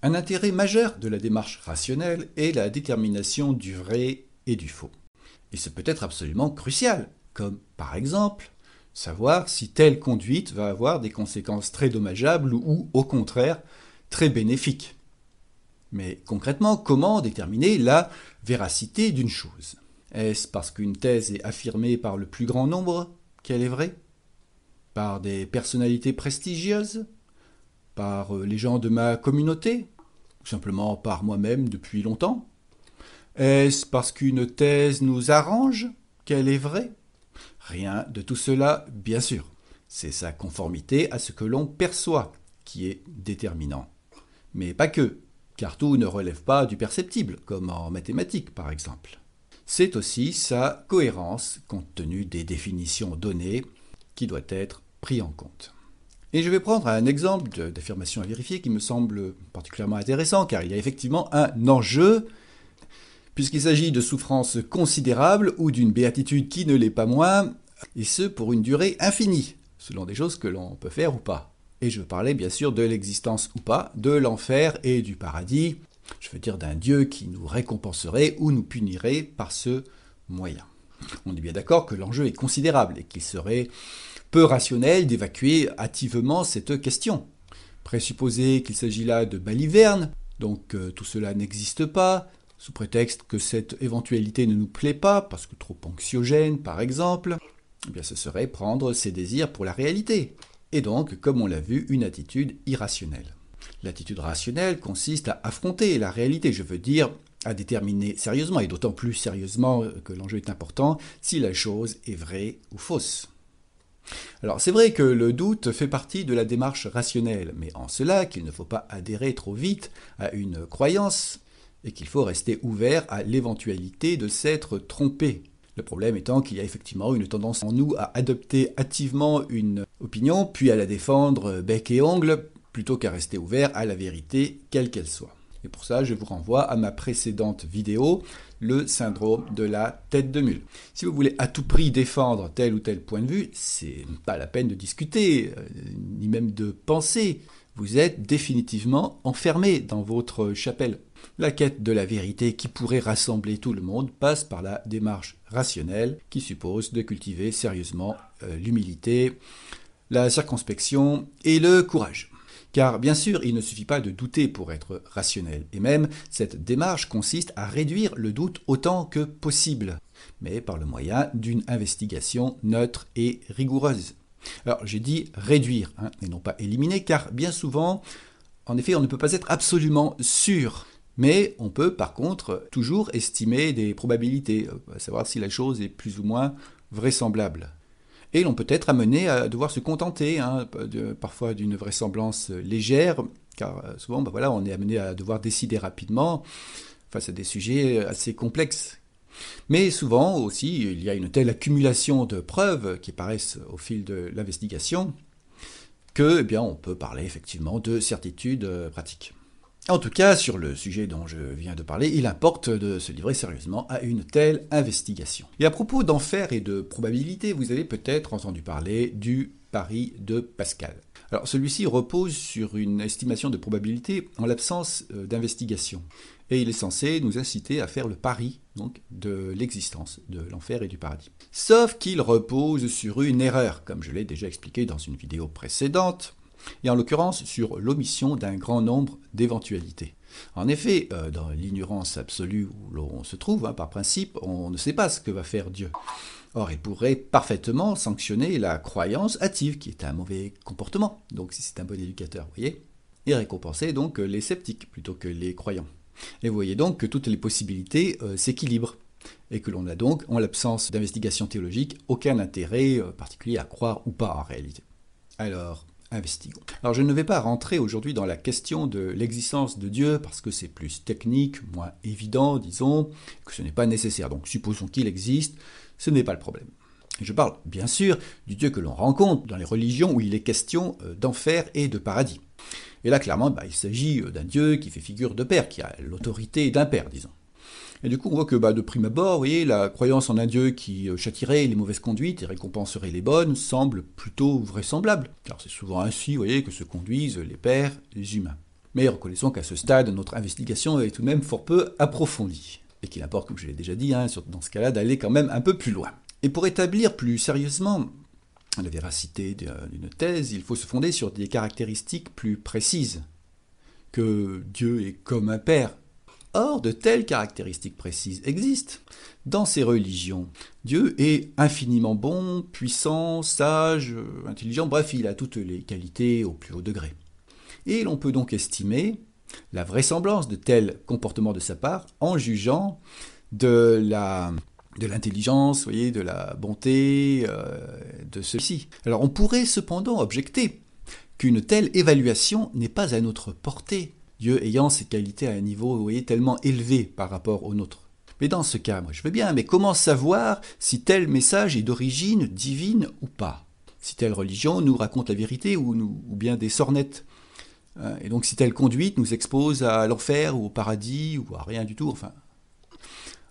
Un intérêt majeur de la démarche rationnelle est la détermination du vrai et du faux. Et ce peut être absolument crucial, comme par exemple savoir si telle conduite va avoir des conséquences très dommageables ou au contraire très bénéfiques. Mais concrètement, comment déterminer la véracité d'une chose? Est-ce parce qu'une thèse est affirmée par le plus grand nombre qu'elle est vraie? Par des personnalités prestigieuses? Par les gens de ma communauté? Ou simplement par moi-même depuis longtemps? Est-ce parce qu'une thèse nous arrange qu'elle est vraie? Rien de tout cela, bien sûr. C'est sa conformité à ce que l'on perçoit qui est déterminant. Mais pas que, car tout ne relève pas du perceptible, comme en mathématiques par exemple. C'est aussi sa cohérence compte tenu des définitions données qui doit être pris en compte. Et je vais prendre un exemple d'affirmation à vérifier qui me semble particulièrement intéressant, car il y a effectivement un enjeu, puisqu'il s'agit de souffrances considérables ou d'une béatitude qui ne l'est pas moins, et ce pour une durée infinie, selon des choses que l'on peut faire ou pas. Et je parlais bien sûr de l'existence ou pas, de l'enfer et du paradis, je veux dire d'un Dieu qui nous récompenserait ou nous punirait par ce moyen. On est bien d'accord que l'enjeu est considérable et qu'il serait peu rationnel d'évacuer hâtivement cette question. Présupposer qu'il s'agit là de balivernes, donc tout cela n'existe pas, sous prétexte que cette éventualité ne nous plaît pas, parce que trop anxiogène par exemple, eh bien ce serait prendre ses désirs pour la réalité. Et donc, comme on l'a vu, une attitude irrationnelle. L'attitude rationnelle consiste à affronter la réalité, je veux dire à déterminer sérieusement, et d'autant plus sérieusement que l'enjeu est important, si la chose est vraie ou fausse. Alors c'est vrai que le doute fait partie de la démarche rationnelle, mais en cela qu'il ne faut pas adhérer trop vite à une croyance et qu'il faut rester ouvert à l'éventualité de s'être trompé. Le problème étant qu'il y a effectivement une tendance en nous à adopter hâtivement une opinion, puis à la défendre bec et ongle, plutôt qu'à rester ouvert à la vérité, quelle qu'elle soit. Et pour ça, je vous renvoie à ma précédente vidéo, le syndrome de la tête de mule. Si vous voulez à tout prix défendre tel ou tel point de vue, c'est pas la peine de discuter, ni même de penser. Vous êtes définitivement enfermé dans votre chapelle. La quête de la vérité qui pourrait rassembler tout le monde passe par la démarche rationnelle qui suppose de cultiver sérieusement l'humilité, la circonspection et le courage. Car bien sûr, il ne suffit pas de douter pour être rationnel, et même cette démarche consiste à réduire le doute autant que possible, mais par le moyen d'une investigation neutre et rigoureuse. Alors j'ai dit réduire, et non pas éliminer, car bien souvent, en effet, on ne peut pas être absolument sûr, mais on peut par contre toujours estimer des probabilités, savoir si la chose est plus ou moins vraisemblable. Et l'on peut être amené à devoir se contenter parfois d'une vraisemblance légère, car souvent on est amené à devoir décider rapidement face à des sujets assez complexes. Mais souvent aussi, il y a une telle accumulation de preuves qui apparaissent au fil de l'investigation que on peut parler effectivement de certitude pratique. En tout cas, sur le sujet dont je viens de parler, il importe de se livrer sérieusement à une telle investigation. Et à propos d'enfer et de probabilité, vous avez peut-être entendu parler du pari de Pascal. Alors celui-ci repose sur une estimation de probabilité en l'absence d'investigation. Et il est censé nous inciter à faire le pari donc, de l'existence de l'enfer et du paradis. Sauf qu'il repose sur une erreur, comme je l'ai déjà expliqué dans une vidéo précédente, et en l'occurrence sur l'omission d'un grand nombre d'éventualités. En effet, dans l'ignorance absolue où l'on se trouve, par principe, on ne sait pas ce que va faire Dieu. Or, il pourrait parfaitement sanctionner la croyance hâtive, qui est un mauvais comportement, donc si c'est un bon éducateur, vous voyez, et récompenser donc les sceptiques plutôt que les croyants. Et vous voyez donc que toutes les possibilités s'équilibrent, et que l'on n'a donc, en l'absence d'investigation théologique, aucun intérêt particulier à croire ou pas en réalité. Alors, investiguons. Alors je ne vais pas rentrer aujourd'hui dans la question de l'existence de Dieu parce que c'est plus technique, moins évident, disons, que ce n'est pas nécessaire. Donc supposons qu'il existe, ce n'est pas le problème. Et je parle bien sûr du Dieu que l'on rencontre dans les religions où il est question d'enfer et de paradis. Et là clairement, il s'agit d'un Dieu qui fait figure de père, qui a l'autorité d'un père, disons. Et du coup, on voit que de prime abord, vous voyez, la croyance en un Dieu qui châtierait les mauvaises conduites et récompenserait les bonnes semble plutôt vraisemblable. Car c'est souvent ainsi, vous voyez, que se conduisent les pères, les humains. Mais reconnaissons qu'à ce stade, notre investigation est tout de même fort peu approfondie. Et qu'il importe, comme je l'ai déjà dit, dans ce cas-là, d'aller quand même un peu plus loin. Et pour établir plus sérieusement la véracité d'une thèse, il faut se fonder sur des caractéristiques plus précises. Que Dieu est comme un père. Or, de telles caractéristiques précises existent. Dans ces religions, Dieu est infiniment bon, puissant, sage, intelligent, bref, il a toutes les qualités au plus haut degré. Et l'on peut donc estimer la vraisemblance de tels comportements de sa part en jugeant de l'intelligence, voyez, de la bonté de ceux-ci. Alors on pourrait cependant objecter qu'une telle évaluation n'est pas à notre portée, Dieu ayant ses qualités à un niveau, vous voyez, tellement élevé par rapport au nôtre. Mais dans ce cas, moi je veux bien, mais comment savoir si tel message est d'origine divine ou pas? Si telle religion nous raconte la vérité ou bien des sornettes? Et donc si telle conduite nous expose à l'enfer ou au paradis ou à rien du tout, enfin...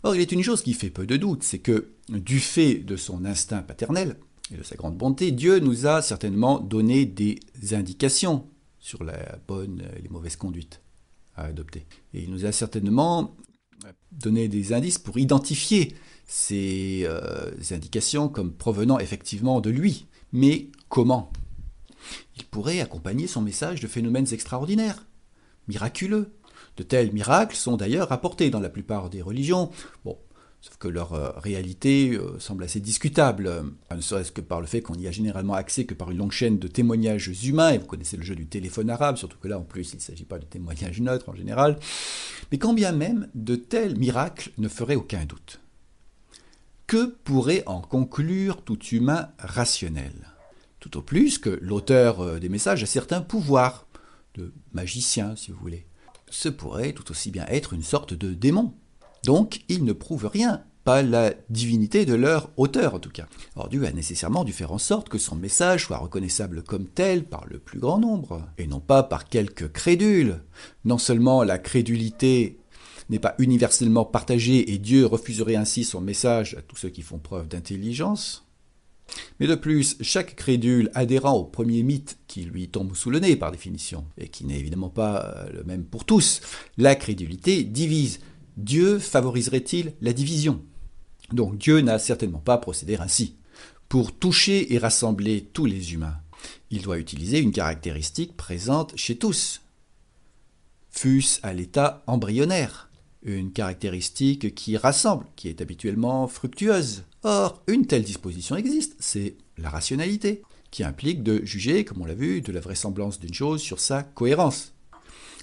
Or, il est une chose qui fait peu de doute, c'est que, du fait de son instinct paternel et de sa grande bonté, Dieu nous a certainement donné des indications sur la bonne et les mauvaises conduites à adopter. Et il nous a certainement donné des indices pour identifier ces indications comme provenant effectivement de lui. Mais comment? Il pourrait accompagner son message de phénomènes extraordinaires, miraculeux. De tels miracles sont d'ailleurs rapportés dans la plupart des religions, bon, sauf que leur réalité semble assez discutable, ne serait-ce que par le fait qu'on n'y a généralement accès que par une longue chaîne de témoignages humains, et vous connaissez le jeu du téléphone arabe, surtout que là en plus il ne s'agit pas de témoignages neutres en général, mais quand bien même de tels miracles ne feraient aucun doute. Que pourrait en conclure tout humain rationnel? Tout au plus que l'auteur des messages a certains pouvoirs, de magicien si vous voulez. Ce pourrait tout aussi bien être une sorte de démon. Donc, ils ne prouvent rien, pas la divinité de leur auteur en tout cas. Or, Dieu a nécessairement dû faire en sorte que son message soit reconnaissable comme tel par le plus grand nombre, et non pas par quelques crédules. Non seulement la crédulité n'est pas universellement partagée et Dieu refuserait ainsi son message à tous ceux qui font preuve d'intelligence, mais de plus, chaque crédule adhérant au premier mythe qui lui tombe sous le nez par définition, et qui n'est évidemment pas le même pour tous, la crédulité divise. Dieu favoriserait-il la division? Donc Dieu n'a certainement pas procédé ainsi. Pour toucher et rassembler tous les humains, il doit utiliser une caractéristique présente chez tous, fût-ce à l'état embryonnaire, une caractéristique qui rassemble, qui est habituellement fructueuse. Or, une telle disposition existe, c'est la rationalité, qui implique de juger, comme on l'a vu, de la vraisemblance d'une chose sur sa cohérence.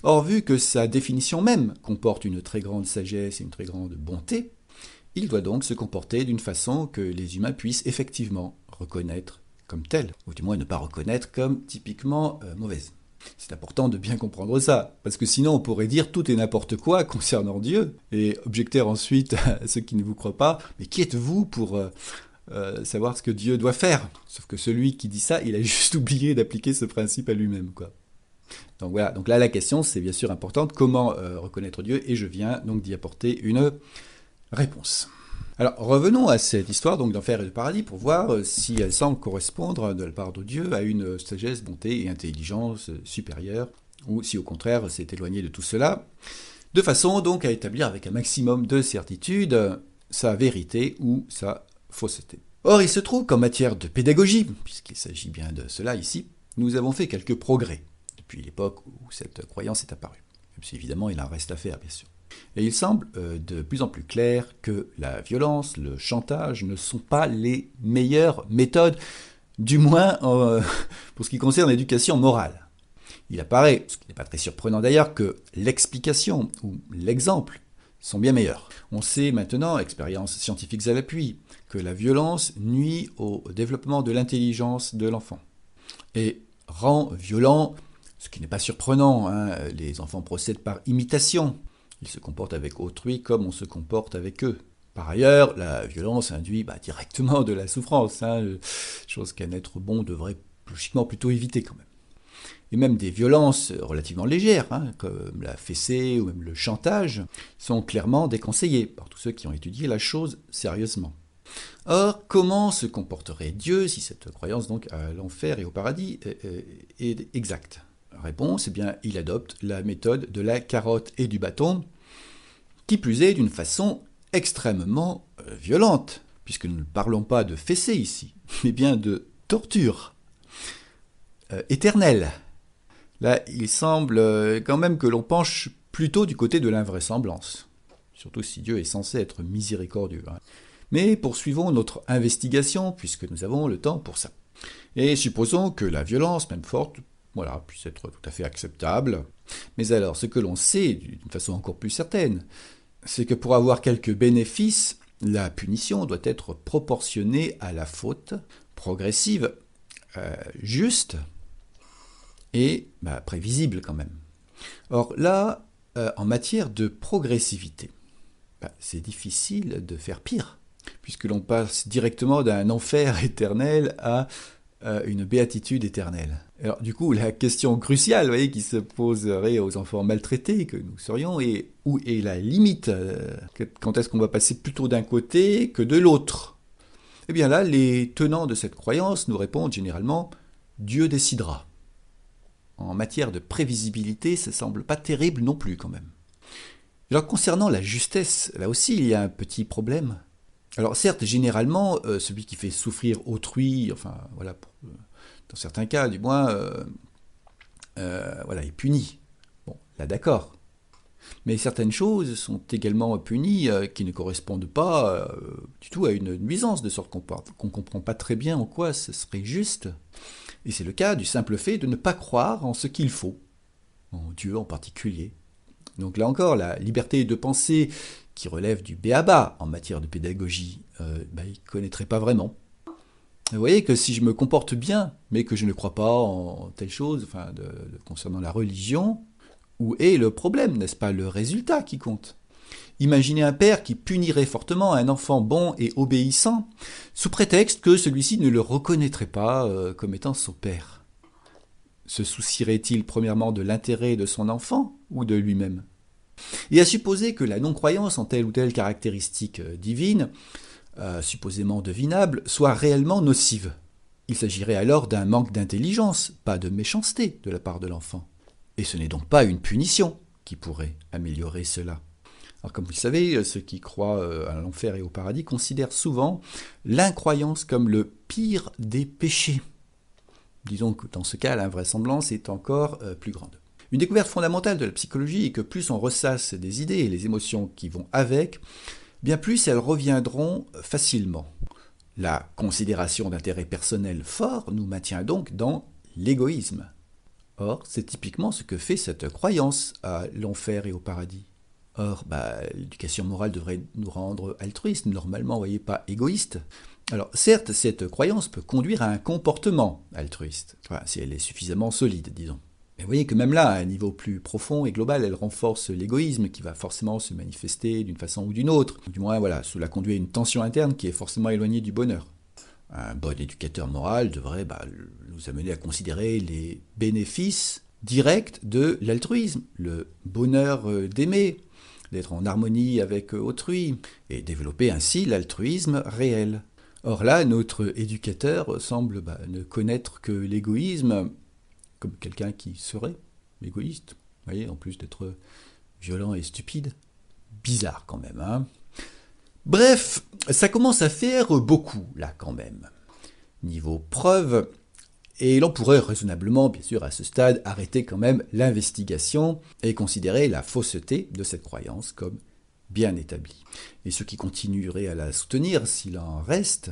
Or, vu que sa définition même comporte une très grande sagesse et une très grande bonté, il doit donc se comporter d'une façon que les humains puissent effectivement reconnaître comme telle, ou du moins ne pas reconnaître comme typiquement mauvaise. C'est important de bien comprendre ça, parce que sinon on pourrait dire tout et n'importe quoi concernant Dieu, et objecter ensuite à ceux qui ne vous croient pas, mais qui êtes-vous pour savoir ce que Dieu doit faire? Sauf que celui qui dit ça, il a juste oublié d'appliquer ce principe à lui-même, quoi. Donc voilà, donc là la question c'est bien sûr importante, comment reconnaître Dieu, et je viens donc d'y apporter une réponse. Alors revenons à cette histoire donc d'enfer et de paradis pour voir si elle semble correspondre de la part de Dieu à une sagesse, bonté et intelligence supérieure, ou si au contraire c'est éloigné de tout cela, de façon donc à établir avec un maximum de certitude sa vérité ou sa fausseté. Or il se trouve qu'en matière de pédagogie, puisqu'il s'agit bien de cela ici, nous avons fait quelques progrès depuis l'époque où cette croyance est apparue. Même si évidemment il en reste à faire bien sûr. Et il semble de plus en plus clair que la violence, le chantage ne sont pas les meilleures méthodes, du moins pour ce qui concerne l'éducation morale. Il apparaît, ce qui n'est pas très surprenant d'ailleurs, que l'explication ou l'exemple sont bien meilleurs. On sait maintenant, expériences scientifiques à l'appui, que la violence nuit au développement de l'intelligence de l'enfant et rend violent, ce qui n'est pas surprenant, les enfants procèdent par imitation. Ils se comportent avec autrui comme on se comporte avec eux. Par ailleurs, la violence induit directement de la souffrance, chose qu'un être bon devrait logiquement plutôt éviter quand même. Et même des violences relativement légères, comme la fessée ou même le chantage, sont clairement déconseillées par tous ceux qui ont étudié la chose sérieusement. Or, comment se comporterait Dieu si cette croyance donc à l'enfer et au paradis est exacte? Réponse, eh bien, il adopte la méthode de la carotte et du bâton, qui plus est d'une façon extrêmement violente, puisque nous ne parlons pas de fessée ici, mais bien de torture éternelle. Là, il semble quand même que l'on penche plutôt du côté de l'invraisemblance, surtout si Dieu est censé être miséricordieux. Mais poursuivons notre investigation, puisque nous avons le temps pour ça. Et supposons que la violence, même forte, voilà, puisse être tout à fait acceptable. Mais alors, ce que l'on sait d'une façon encore plus certaine, c'est que pour avoir quelques bénéfices, la punition doit être proportionnée à la faute, progressive, juste et prévisible quand même. Or là, en matière de progressivité, c'est difficile de faire pire, puisque l'on passe directement d'un enfer éternel à une béatitude éternelle. Alors du coup, la question cruciale, vous voyez, qui se poserait aux enfants maltraités que nous serions, est où est la limite? Quand est-ce qu'on va passer plutôt d'un côté que de l'autre? Eh bien là, les tenants de cette croyance nous répondent généralement « Dieu décidera ». En matière de prévisibilité, ça semble pas terrible non plus quand même. Alors concernant la justesse, là aussi il y a un petit problème. Alors certes, généralement, celui qui fait souffrir autrui, enfin voilà, dans certains cas du moins, voilà, est puni. Bon, là d'accord. Mais certaines choses sont également punies qui ne correspondent pas du tout à une nuisance, de sorte qu'on ne comprend pas très bien en quoi ce serait juste. Et c'est le cas du simple fait de ne pas croire en ce qu'il faut, en Dieu en particulier. Donc là encore, la liberté de penser qui relève du b.a.-ba en matière de pédagogie, il ne connaîtrait pas vraiment. Vous voyez que si je me comporte bien, mais que je ne crois pas en telle chose, enfin, concernant la religion, où est le problème, n'est-ce pas le résultat qui compte? Imaginez un père qui punirait fortement un enfant bon et obéissant, sous prétexte que celui-ci ne le reconnaîtrait pas comme étant son père. Se soucierait-il premièrement de l'intérêt de son enfant ou de lui-même? Et à supposer que la non-croyance en telle ou telle caractéristique divine, supposément devinable, soit réellement nocive. Il s'agirait alors d'un manque d'intelligence, pas de méchanceté de la part de l'enfant. Et ce n'est donc pas une punition qui pourrait améliorer cela. Alors comme vous le savez, ceux qui croient à l'enfer et au paradis considèrent souvent l'incroyance comme le pire des péchés. Disons que dans ce cas, l'invraisemblance est encore plus grande. Une découverte fondamentale de la psychologie est que plus on ressasse des idées et les émotions qui vont avec, bien plus elles reviendront facilement. La considération d'intérêt personnel fort nous maintient donc dans l'égoïsme. Or, c'est typiquement ce que fait cette croyance à l'enfer et au paradis. Or, l'éducation morale devrait nous rendre altruistes, normalement, vous voyez, pas égoïstes. Alors, certes, cette croyance peut conduire à un comportement altruiste, si elle est suffisamment solide, disons. Mais vous voyez que même là, à un niveau plus profond et global, elle renforce l'égoïsme qui va forcément se manifester d'une façon ou d'une autre. Du moins, voilà, cela conduit à une tension interne qui est forcément éloignée du bonheur. Un bon éducateur moral devrait nous amener à considérer les bénéfices directs de l'altruisme, le bonheur d'aimer, d'être en harmonie avec autrui, et développer ainsi l'altruisme réel. Or là, notre éducateur semble ne connaître que l'égoïsme comme quelqu'un qui serait égoïste, vous voyez, en plus d'être violent et stupide. Bizarre quand même, hein. Bref, ça commence à faire beaucoup, là, quand même. Niveau preuve, et l'on pourrait raisonnablement, bien sûr, à ce stade, arrêter quand même l'investigation et considérer la fausseté de cette croyance comme bien établie. Et ceux qui continueraient à la soutenir, s'il en reste,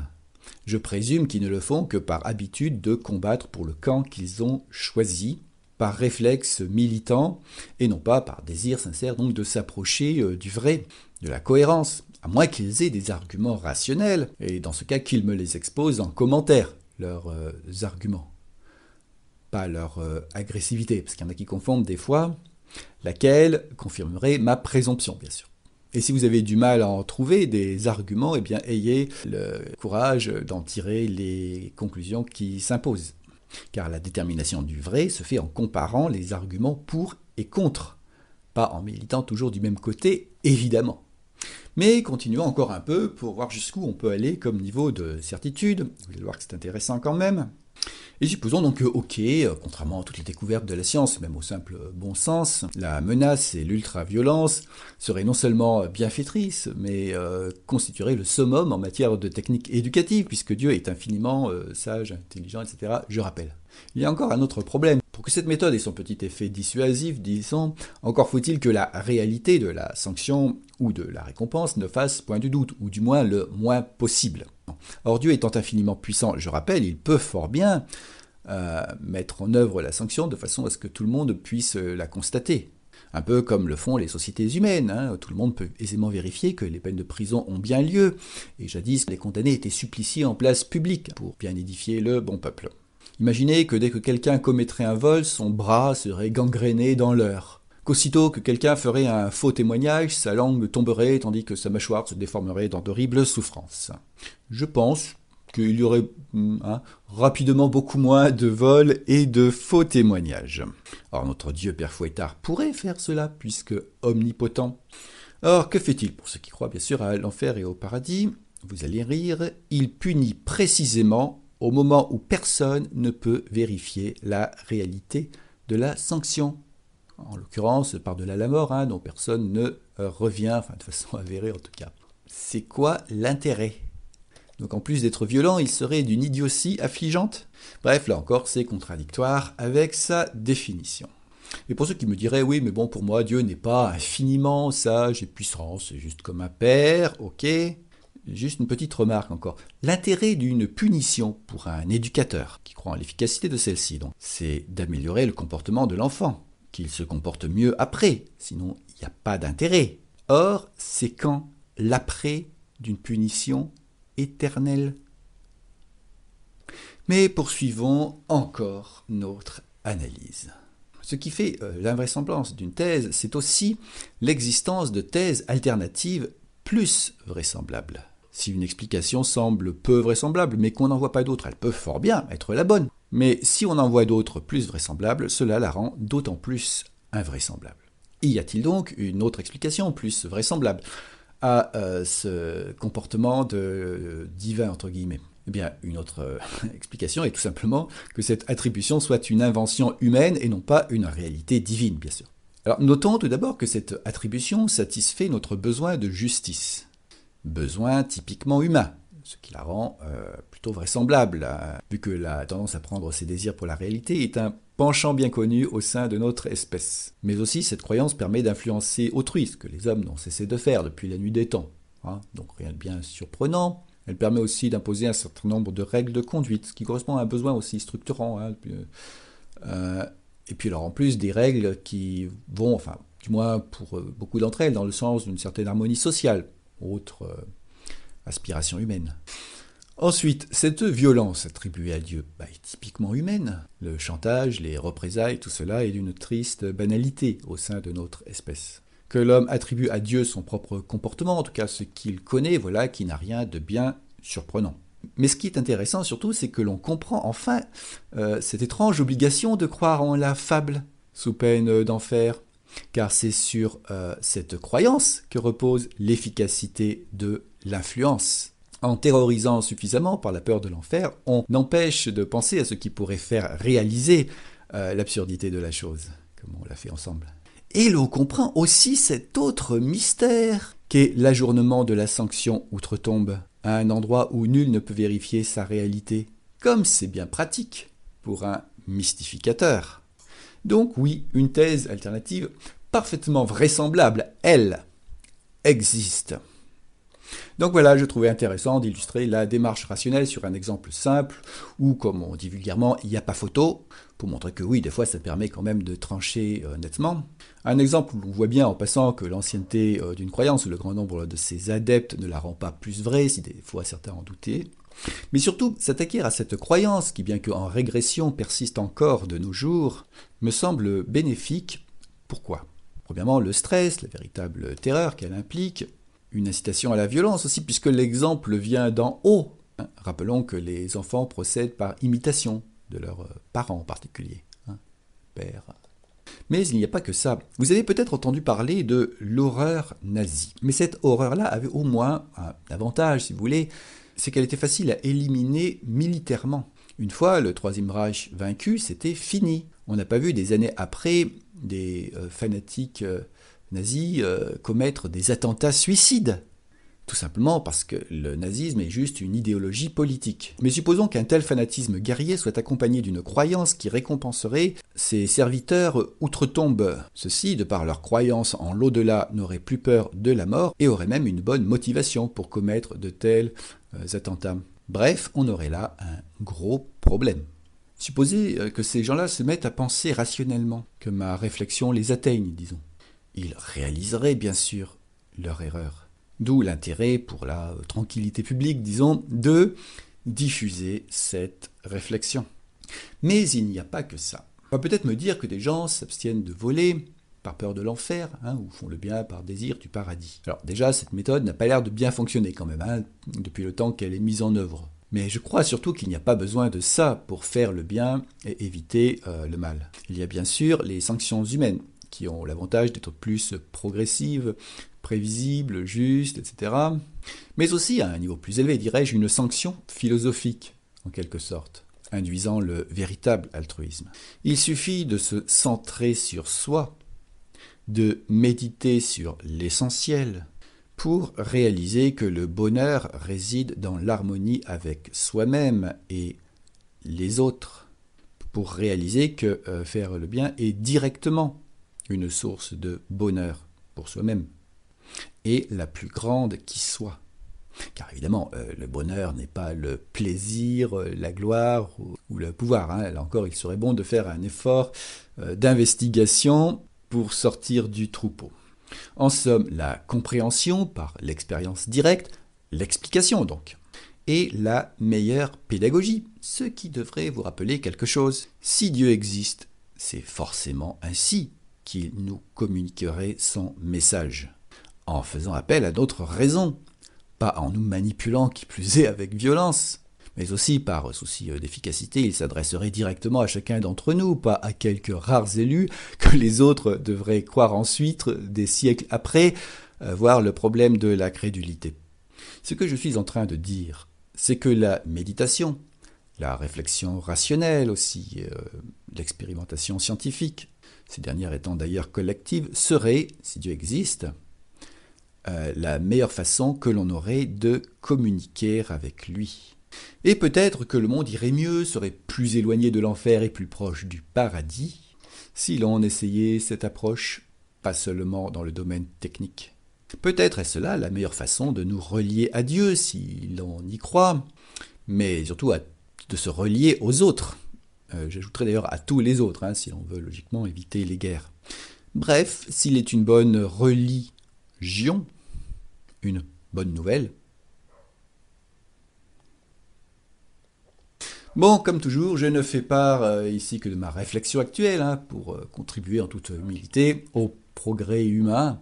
je présume qu'ils ne le font que par habitude de combattre pour le camp qu'ils ont choisi, par réflexe militant, et non pas par désir sincère donc de s'approcher du vrai, de la cohérence, à moins qu'ils aient des arguments rationnels, et dans ce cas qu'ils me les exposent en commentaire, leurs arguments, pas leur agressivité, parce qu'il y en a qui confondent des fois, laquelle confirmerait ma présomption, bien sûr. Et si vous avez du mal à en trouver des arguments, eh bien ayez le courage d'en tirer les conclusions qui s'imposent. Car la détermination du vrai se fait en comparant les arguments pour et contre, pas en militant toujours du même côté, évidemment. Mais continuons encore un peu pour voir jusqu'où on peut aller comme niveau de certitude. Vous allez voir que c'est intéressant quand même. Et supposons donc que, ok, contrairement à toutes les découvertes de la science, même au simple bon sens, la menace et l'ultra-violence seraient non seulement bienfaitrices, mais constitueraient le summum en matière de techniques éducatives, puisque Dieu est infiniment sage, intelligent, etc. Je rappelle. Il y a encore un autre problème. Pour que cette méthode ait son petit effet dissuasif, disons, encore faut-il que la réalité de la sanction ou de la récompense ne fasse point de doute, ou du moins le moins possible. Or Dieu étant infiniment puissant, je rappelle, il peut fort bien mettre en œuvre la sanction de façon à ce que tout le monde puisse la constater. Un peu comme le font les sociétés humaines. Hein. Tout le monde peut aisément vérifier que les peines de prison ont bien lieu. Et jadis, les condamnés étaient suppliciés en place publique pour bien édifier le bon peuple. Imaginez que dès que quelqu'un commettrait un vol, son bras serait gangréné dans l'heure. Qu'aussitôt que quelqu'un ferait un faux témoignage, sa langue tomberait tandis que sa mâchoire se déformerait dans d'horribles souffrances. Je pense qu'il y aurait rapidement beaucoup moins de vols et de faux témoignages. Or, notre Dieu Père Fouettard pourrait faire cela, puisque omnipotent. Or, que fait-il pour ceux qui croient bien sûr à l'enfer et au paradis? Vous allez rire, il punit précisément au moment où personne ne peut vérifier la réalité de la sanction. En l'occurrence, par-delà la mort, dont personne ne revient, de façon avérée en tout cas. C'est quoi l'intérêt? Donc en plus d'être violent, il serait d'une idiotie affligeante. Bref, là encore, c'est contradictoire avec sa définition. Et pour ceux qui me diraient, oui, mais bon, pour moi, Dieu n'est pas infiniment sage et puissant, c'est juste comme un père, ok. Juste une petite remarque encore. L'intérêt d'une punition pour un éducateur qui croit en l'efficacité de celle-ci, donc, c'est d'améliorer le comportement de l'enfant, qu'il se comporte mieux après, sinon il n'y a pas d'intérêt. Or, c'est quand l'après d'une punition éternelle. Mais poursuivons encore notre analyse. Ce qui fait l'invraisemblance d'une thèse, c'est aussi l'existence de thèses alternatives plus vraisemblables. Si une explication semble peu vraisemblable, mais qu'on n'en voit pas d'autres, elle peut fort bien être la bonne. Mais si on en voit d'autres plus vraisemblables, cela la rend d'autant plus invraisemblable. Y a-t-il donc une autre explication plus vraisemblable à ce comportement divin, entre guillemets? Eh bien, une autre explication est tout simplement que cette attribution soit une invention humaine et non pas une réalité divine, bien sûr. Alors, notons tout d'abord que cette attribution satisfait notre besoin de justice. Besoin typiquement humain, ce qui la rend plutôt vraisemblable, vu que la tendance à prendre ses désirs pour la réalité est un penchant bien connu au sein de notre espèce. Mais aussi, cette croyance permet d'influencer autrui, ce que les hommes n'ont cessé de faire depuis la nuit des temps. Donc rien de bien surprenant. Elle permet aussi d'imposer un certain nombre de règles de conduite, ce qui correspond à un besoin aussi structurant. Et puis alors en plus des règles qui vont, du moins pour beaucoup d'entre elles, dans le sens d'une certaine harmonie sociale, autre aspiration humaine. Ensuite, cette violence attribuée à Dieu est typiquement humaine. Le chantage, les représailles, tout cela est d'une triste banalité au sein de notre espèce. Que l'homme attribue à Dieu son propre comportement, en tout cas ce qu'il connaît, voilà qui n'a rien de bien surprenant. Mais ce qui est intéressant surtout, c'est que l'on comprend enfin cette étrange obligation de croire en la fable, sous peine d'enfer, car c'est sur cette croyance que repose l'efficacité de l'influence. En terrorisant suffisamment par la peur de l'enfer, on empêche de penser à ce qui pourrait faire réaliser l'absurdité de la chose, comme on l'a fait ensemble. Et l'on comprend aussi cet autre mystère qu'est l'ajournement de la sanction outre-tombe, à un endroit où nul ne peut vérifier sa réalité, comme c'est bien pratique pour un mystificateur. Donc oui, une thèse alternative parfaitement vraisemblable, elle, existe. Donc voilà, je trouvais intéressant d'illustrer la démarche rationnelle sur un exemple simple, où, comme on dit vulgairement, il n'y a pas photo, pour montrer que oui, des fois ça permet quand même de trancher nettement. Un exemple où on voit bien en passant que l'ancienneté d'une croyance ou le grand nombre de ses adeptes ne la rend pas plus vraie, si des fois certains en doutaient. Mais surtout, s'attaquer à cette croyance qui, bien qu'en régression, persiste encore de nos jours, me semble bénéfique. Pourquoi ? Premièrement, le stress, la véritable terreur qu'elle implique, une incitation à la violence aussi, puisque l'exemple vient d'en haut. Rappelons que les enfants procèdent par imitation de leurs parents en particulier. Père. Mais il n'y a pas que ça. Vous avez peut-être entendu parler de l'horreur nazie. Mais cette horreur-là avait au moins un avantage, si vous voulez, c'est qu'elle était facile à éliminer militairement. Une fois le Troisième Reich vaincu, c'était fini. On n'a pas vu des années après des fanatiques nazis commettre des attentats suicides. Tout simplement parce que le nazisme est juste une idéologie politique. Mais supposons qu'un tel fanatisme guerrier soit accompagné d'une croyance qui récompenserait ses serviteurs outre-tombe. Ceux-ci, de par leur croyance en l'au-delà, n'auraient plus peur de la mort et auraient même une bonne motivation pour commettre de tels attentats. Bref, on aurait là un gros problème. Supposez que ces gens-là se mettent à penser rationnellement, que ma réflexion les atteigne, disons. Ils réaliseraient bien sûr leur erreur. D'où l'intérêt pour la tranquillité publique, disons, de diffuser cette réflexion. Mais il n'y a pas que ça. On va peut-être me dire que des gens s'abstiennent de voler par peur de l'enfer, ou font le bien par désir du paradis. Alors déjà, cette méthode n'a pas l'air de bien fonctionner quand même, depuis le temps qu'elle est mise en œuvre. Mais je crois surtout qu'il n'y a pas besoin de ça pour faire le bien et éviter le mal. Il y a bien sûr les sanctions humaines, qui ont l'avantage d'être plus progressives, prévisibles, justes, etc. Mais aussi, à un niveau plus élevé, dirais-je, une sanction philosophique, en quelque sorte, induisant le véritable altruisme. Il suffit de se centrer sur soi, de méditer sur l'essentiel, pour réaliser que le bonheur réside dans l'harmonie avec soi-même et les autres, pour réaliser que faire le bien est directement une source de bonheur pour soi-même, et la plus grande qui soit. Car évidemment, le bonheur n'est pas le plaisir, la gloire ou le pouvoir. Là encore, il serait bon de faire un effort d'investigation pour sortir du troupeau. En somme, la compréhension par l'expérience directe, l'explication donc, et la meilleure pédagogie, ce qui devrait vous rappeler quelque chose. Si Dieu existe, c'est forcément ainsi qu'il nous communiquerait son message, en faisant appel à d'autres raisons, pas en nous manipulant qui plus est avec violence, mais aussi par souci d'efficacité, il s'adresserait directement à chacun d'entre nous, pas à quelques rares élus que les autres devraient croire ensuite, des siècles après, voir le problème de la crédulité. Ce que je suis en train de dire, c'est que la méditation, la réflexion rationnelle aussi, l'expérimentation scientifique, ces dernières étant d'ailleurs collectives, serait, si Dieu existe, la meilleure façon que l'on aurait de communiquer avec lui. Et peut-être que le monde irait mieux, serait plus éloigné de l'enfer et plus proche du paradis, si l'on essayait cette approche, pas seulement dans le domaine technique. Peut-être est-ce là la meilleure façon de nous relier à Dieu, si l'on y croit, mais surtout de se relier aux autres. J'ajouterai d'ailleurs à tous les autres, si l'on veut logiquement éviter les guerres. Bref, s'il est une bonne religion, une bonne nouvelle. Bon, comme toujours, je ne fais part ici que de ma réflexion actuelle, pour contribuer en toute humilité au progrès humain,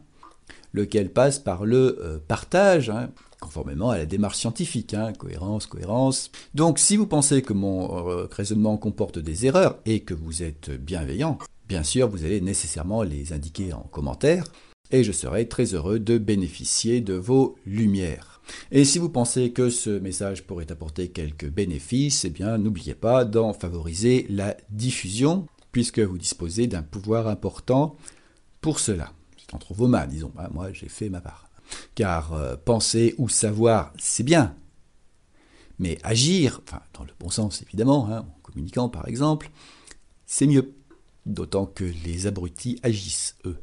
lequel passe par le partage, conformément à la démarche scientifique, cohérence. Donc si vous pensez que mon raisonnement comporte des erreurs et que vous êtes bienveillant, bien sûr vous allez nécessairement les indiquer en commentaire, et je serai très heureux de bénéficier de vos lumières. Et si vous pensez que ce message pourrait apporter quelques bénéfices, eh bien n'oubliez pas d'en favoriser la diffusion, puisque vous disposez d'un pouvoir important pour cela. C'est entre vos mains, disons. Moi, j'ai fait ma part. Car penser ou savoir, c'est bien. Mais agir, dans le bon sens évidemment, en communiquant par exemple, c'est mieux. D'autant que les abrutis agissent, eux.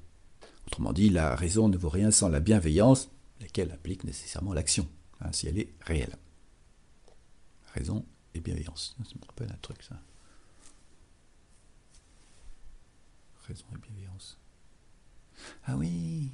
Autrement dit, la raison ne vaut rien sans la bienveillance, laquelle implique nécessairement l'action, si elle est réelle. Raison et bienveillance. Ça me rappelle un truc, ça. Raison et bienveillance. Ah oui.